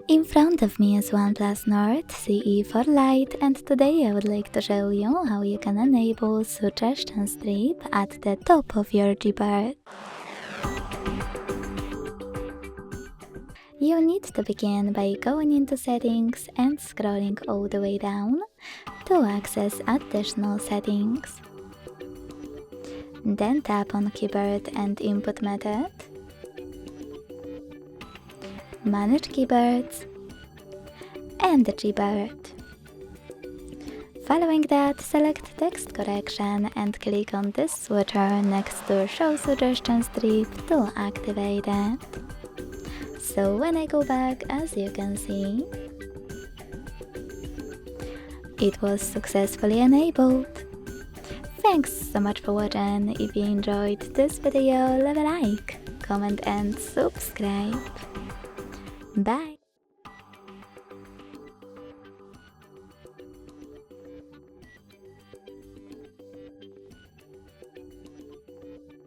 In front of me is OnePlus Nord CE4 Lite, and today I would like to show you how you can enable suggestion strip at the top of your Gboard. You need to begin by going into settings and scrolling all the way down to access additional settings. Then tap on Keyboard and Input Method, Manage Keyboards, and the Gboard. Following that, select Text Correction and click on this switcher next to Show Suggestion Strip to activate it. So when I go back, as you can see, it was successfully enabled. Thanks so much for watching. If you enjoyed this video, leave a like, comment and subscribe. Bye!